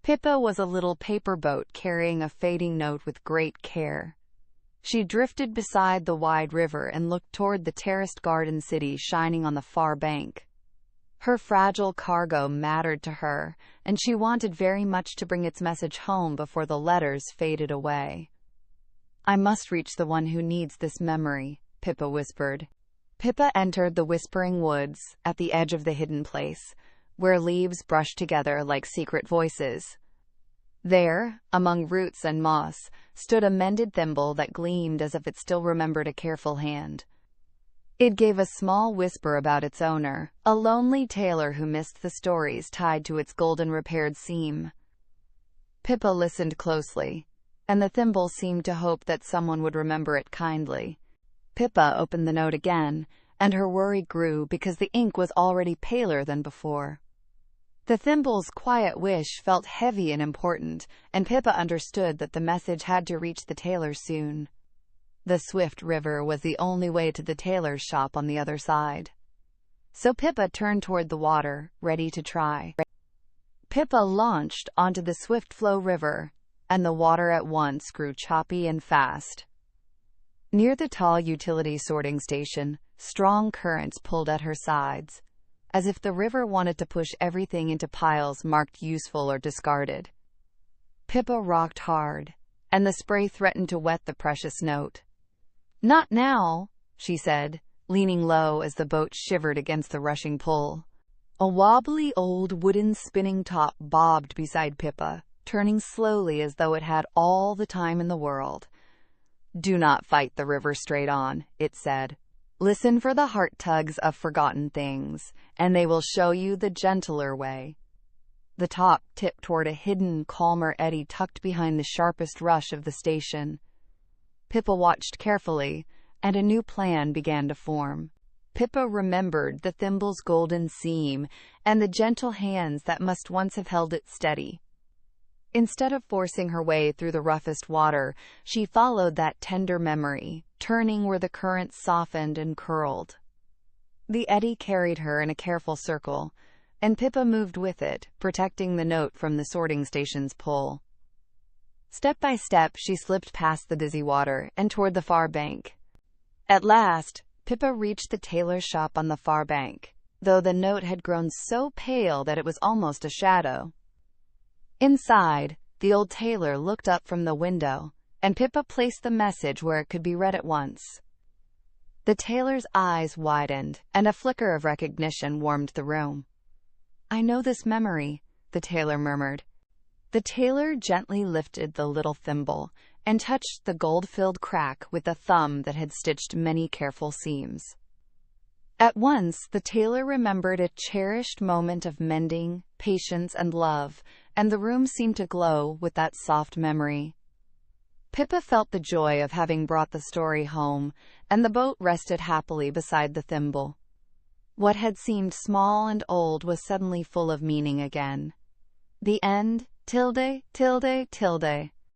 Pippa was a little paper boat carrying a fading note with great care. She drifted beside the wide river and looked toward the terraced garden city shining on the far bank. Her fragile cargo mattered to her, and she wanted very much to bring its message home before the letters faded away. "I must reach the one who needs this memory," Pippa whispered. Pippa entered the whispering woods at the edge of the hidden place, where leaves brushed together like secret voices. There, among roots and moss, stood a mended thimble that gleamed as if it still remembered a careful hand. It gave a small whisper about its owner, a lonely tailor who missed the stories tied to its golden repaired seam. Pippa listened closely, and the thimble seemed to hope that someone would remember it kindly. Pippa opened the note again, and her worry grew because the ink was already paler than before. The thimble's quiet wish felt heavy and important, and Pippa understood that the message had to reach the tailor soon. The swift river was the only way to the tailor's shop on the other side. So Pippa turned toward the water, ready to try. Pippa launched onto the swift flow river, and the water at once grew choppy and fast. Near the tall utility sorting station, strong currents pulled at her sides, as if the river wanted to push everything into piles marked useful or discarded. Pippa rocked hard, and the spray threatened to wet the precious note. "Not now," she said, leaning low as the boat shivered against the rushing pull. A wobbly old wooden spinning top bobbed beside Pippa, turning slowly as though it had all the time in the world. "Do not fight the river straight on," it said. "Listen for the heart tugs of forgotten things, and they will show you the gentler way." The top tipped toward a hidden, calmer eddy tucked behind the sharpest rush of the station. Pippa watched carefully, and a new plan began to form. Pippa remembered the thimble's golden seam and the gentle hands that must once have held it steady. Instead of forcing her way through the roughest water, she followed that tender memory, turning where the current softened and curled. The eddy carried her in a careful circle, and Pippa moved with it, protecting the note from the sorting station's pull. Step by step, she slipped past the dizzy water and toward the far bank. At last, Pippa reached the tailor's shop on the far bank, though the note had grown so pale that it was almost a shadow. Inside, the old tailor looked up from the window, and Pippa placed the message where it could be read at once. The tailor's eyes widened, and a flicker of recognition warmed the room. "I know this memory," the tailor murmured. The tailor gently lifted the little thimble and touched the gold-filled crack with a thumb that had stitched many careful seams. At once, the tailor remembered a cherished moment of mending, patience, and love, and the room seemed to glow with that soft memory. Pippa felt the joy of having brought the story home, and the boat rested happily beside the thimble. What had seemed small and old was suddenly full of meaning again. The end. Tilde, tilde, tilde.